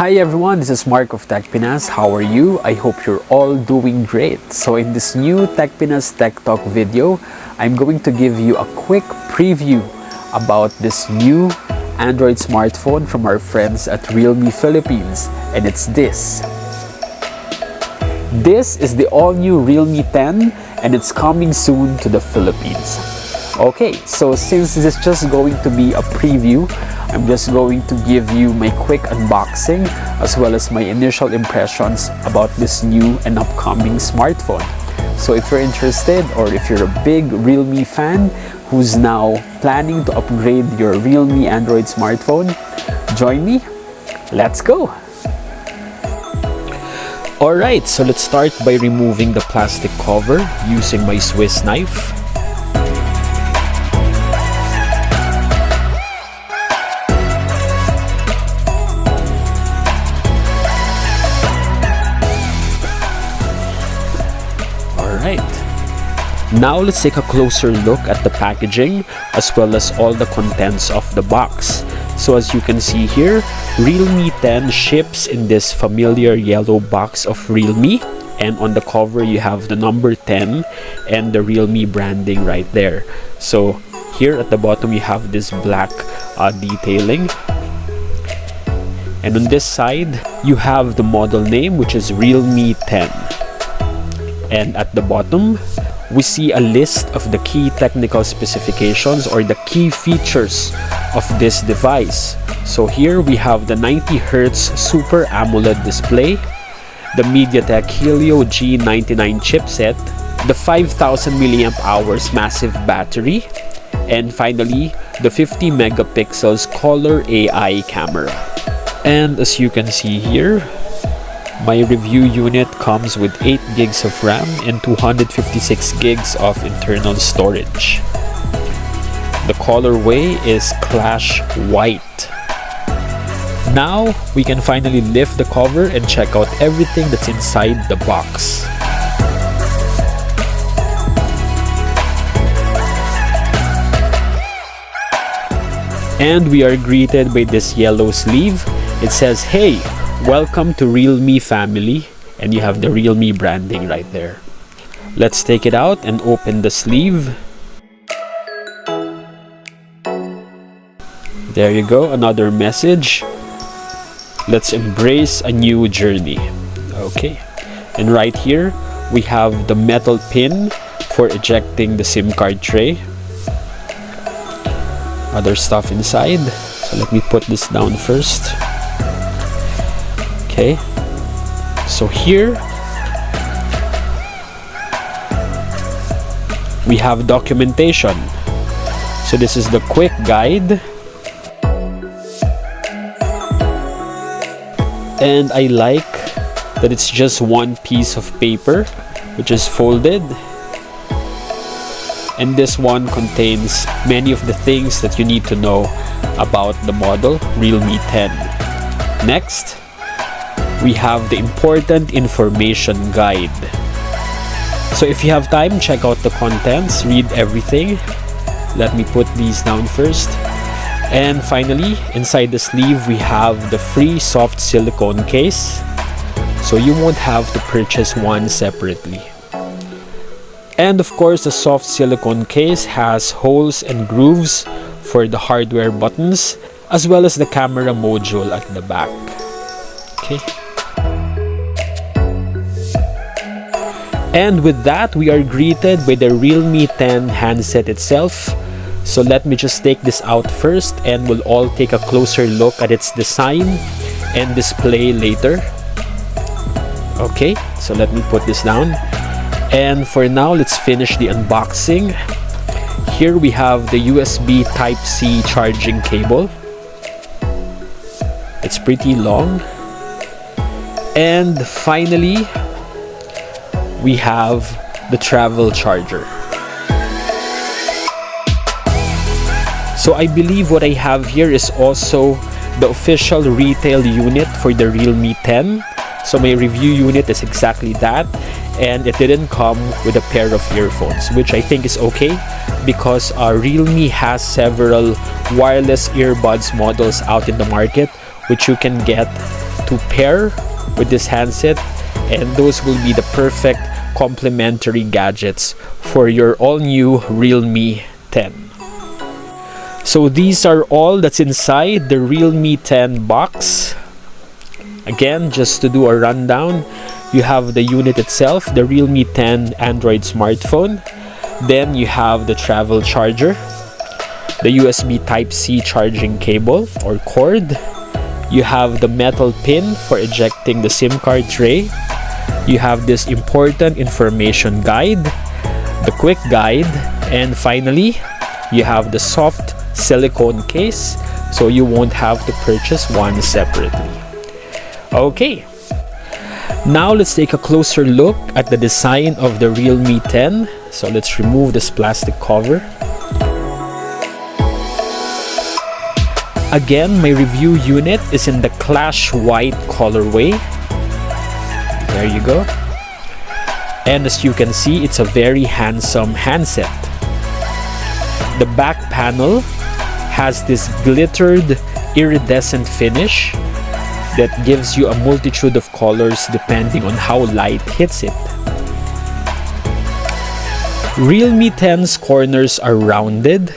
Hi everyone, this is Mark of TechPinas. How are you? I hope you're all doing great. So in this new TechPinas Tech Talk video, I'm going to give you a quick preview about this new Android smartphone from our friends at Realme Philippines, and it's this. This is the all-new Realme 10 and it's coming soon to the Philippines. Okay, so since this is just going to be a preview, I'm just going to give you my quick unboxing as well as my initial impressions about this new and upcoming smartphone. So if you're interested, or if you're a big Realme fan who's now planning to upgrade your Realme Android smartphone, join me. Let's go! Alright, so let's start by removing the plastic cover using my Swiss knife. Now let's take a closer look at the packaging as well as all the contents of the box. So as you can see here, Realme 10 ships in this familiar yellow box of Realme, and on the cover you have the number 10 and the Realme branding right there. So here at the bottom you have this black detailing, and on this side you have the model name, which is Realme 10, and at the bottom we see a list of the key technical specifications or the key features of this device. So here we have the 90Hz Super AMOLED display, the MediaTek Helio G99 chipset, the 5000 mAh massive battery, and finally the 50 megapixels color AI camera. And as you can see here, my review unit comes with 8 gigs of RAM and 256 gigs of internal storage. The colorway is Clash White. Now we can finally lift the cover and check out everything that's inside the box. And we are greeted by this yellow sleeve. It says, "Hey, welcome to Realme family," and you have the Realme branding right there. Let's take it out and open the sleeve. There you go, another message. Let's embrace a new journey. Okay, and right here we have the metal pin for ejecting the SIM card tray. Other stuff inside, so let me put this down first. Okay, so here we have documentation. So this is the quick guide, and I like that it's just one piece of paper which is folded, and this one contains many of the things that you need to know about the model Realme 10. Next, we have the important information guide. So if you have time, check out the contents, read everything. Let me put these down first. And finally, inside the sleeve we have the free soft silicone case, so you won't have to purchase one separately. And of course, the soft silicone case has holes and grooves for the hardware buttons as well as the camera module at the back. Okay. And with that, we are greeted by the Realme 10 handset itself. So let me just take this out first, and we'll all take a closer look at its design and display later. Okay, so let me put this down. And for now, let's finish the unboxing. Here we have the USB Type-C charging cable. It's pretty long. And finally, we have the travel charger. So I believe what I have here is also the official retail unit for the Realme 10. So my review unit is exactly that, and it didn't come with a pair of earphones, which I think is okay because Realme has several wireless earbuds models out in the market which you can get to pair with this handset, and those will be the perfect complementary gadgets for your all-new Realme 10. So these are all that's inside the Realme 10 box. Again, just to do a rundown, you have the unit itself, the Realme 10 Android smartphone. Then you have the travel charger, the USB Type-C charging cable or cord. You have the metal pin for ejecting the SIM card tray. You have this important information guide, the quick guide, and finally, you have the soft silicone case, so you won't have to purchase one separately. Okay, now let's take a closer look at the design of the Realme 10. So let's remove this plastic cover. Again, my review unit is in the Clash White colorway. There you go. And as you can see, it's a very handsome handset. The back panel has this glittered iridescent finish that gives you a multitude of colors depending on how light hits it. Realme 10's corners are rounded,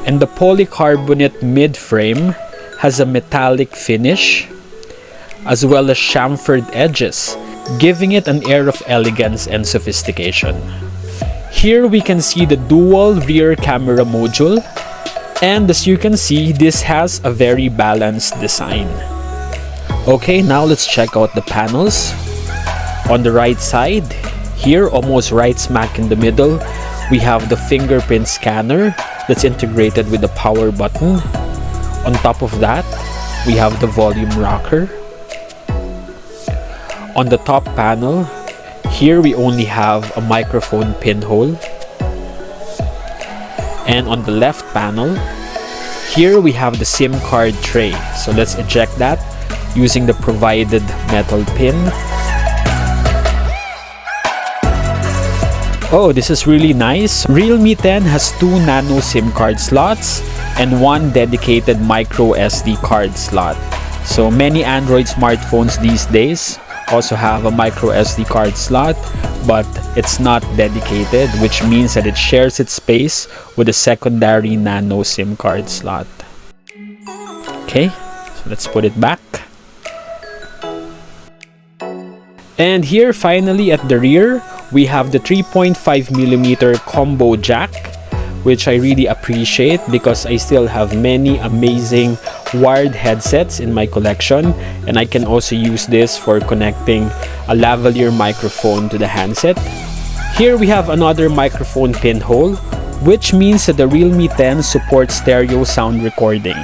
and the polycarbonate mid-frame has a metallic finish as well as chamfered edges, giving it an air of elegance and sophistication. Here we can see the dual rear camera module, and as you can see, this has a very balanced design. Okay, now let's check out the panels. On the right side, here almost right smack in the middle, we have the fingerprint scanner that's integrated with the power button. On top of that, we have the volume rocker. On the top panel, here we only have a microphone pinhole. And on the left panel, here we have the SIM card tray. So let's eject that using the provided metal pin. Oh, this is really nice. Realme 10 has 2 nano SIM card slots and 1 dedicated micro SD card slot. So many Android smartphones these days also have a micro SD card slot, but it's not dedicated, which means that it shares its space with a secondary nano SIM card slot. Okay, so let's put it back. And here finally at the rear, we have the 3.5mm combo jack, which I really appreciate because I still have many amazing wired headsets in my collection, and I can also use this for connecting a lavalier microphone to the handset. Here we have another microphone pinhole, which means that the Realme 10 supports stereo sound recording.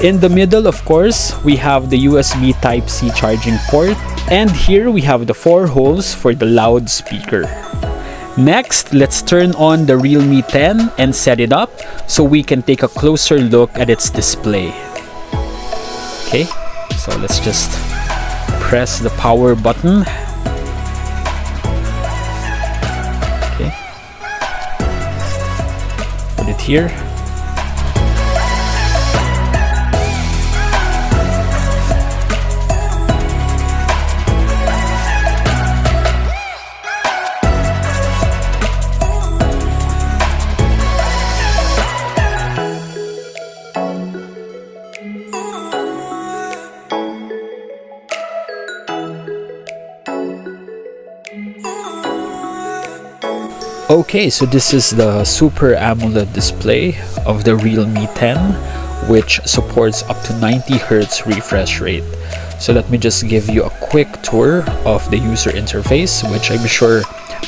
In the middle, of course, we have the USB Type-C charging port, and here we have the 4 holes for the loudspeaker. Next, let's turn on the Realme 10 and set it up so we can take a closer look at its display. Okay, so let's just press the power button. Okay, put it here. Okay, so this is the Super AMOLED display of the Realme 10, which supports up to 90Hz refresh rate. So let me just give you a quick tour of the user interface, which I'm sure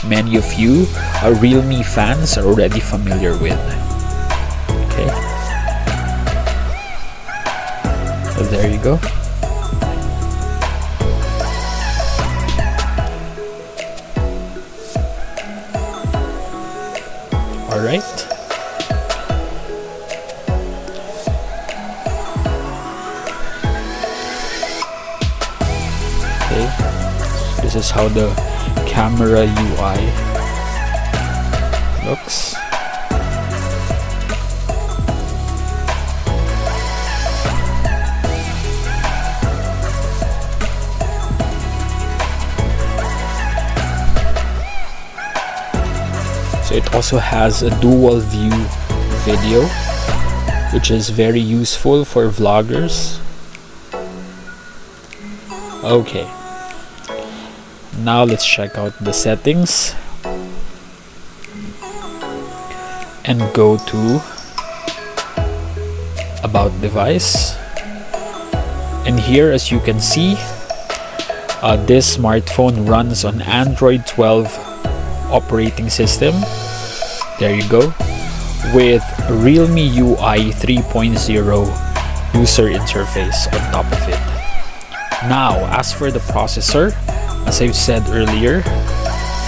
many of you Realme fans are already familiar with. Okay, so there you go. Alright. Okay. This is how the camera UI looks. It also has a dual view video, which is very useful for vloggers. Okay, now let's check out the settings and go to about device. And here, as you can see, this smartphone runs on Android 12 operating system. There you go, with realme UI 3.0 user interface on top of it. Now, as for the processor, as I've said earlier,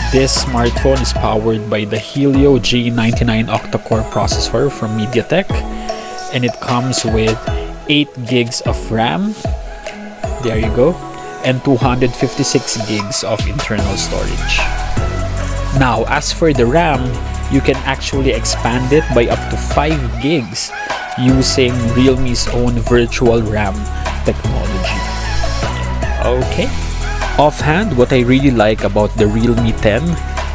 this smartphone is powered by the Helio G99 octa-core processor from MediaTek, and it comes with 8 gigs of RAM, there you go, and 256 gigs of internal storage. Now, as for the RAM, you can actually expand it by up to 5 gigs using Realme's own virtual RAM technology. Okay. Offhand, what I really like about the Realme 10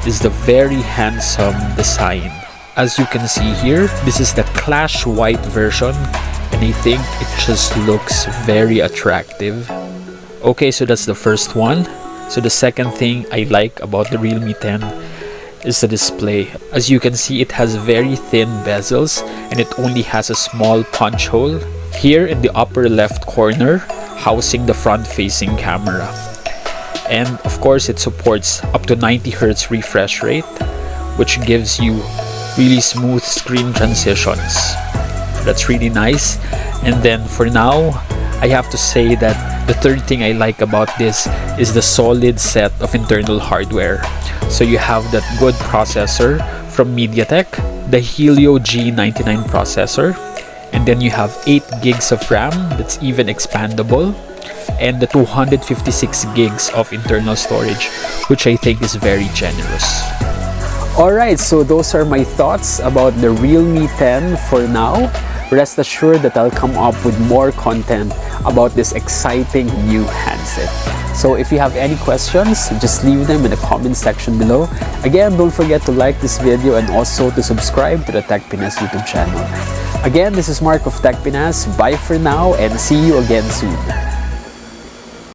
is the very handsome design. As you can see here, this is the Clash White version, and I think it just looks very attractive. Okay, so that's the first one. So the second thing I like about the Realme 10 is the display. As you can see, it has very thin bezels and it only has a small punch hole here in the upper left corner, housing the front-facing camera. And of course, it supports up to 90 Hz refresh rate, which gives you really smooth screen transitions. That's really nice. And then for now, I have to say that the third thing I like about this is the solid set of internal hardware. So you have that good processor from MediaTek, the Helio G99 processor, and then you have 8 gigs of RAM that's even expandable, and the 256 gigs of internal storage, which I think is very generous. Alright, so those are my thoughts about the Realme 10 for now. Rest assured that I'll come up with more content about this exciting new handset. So if you have any questions, just leave them in the comment section below. Again, don't forget to like this video and also to subscribe to the TechPinas YouTube channel. Again, this is Mark of TechPinas. Bye for now and see you again soon.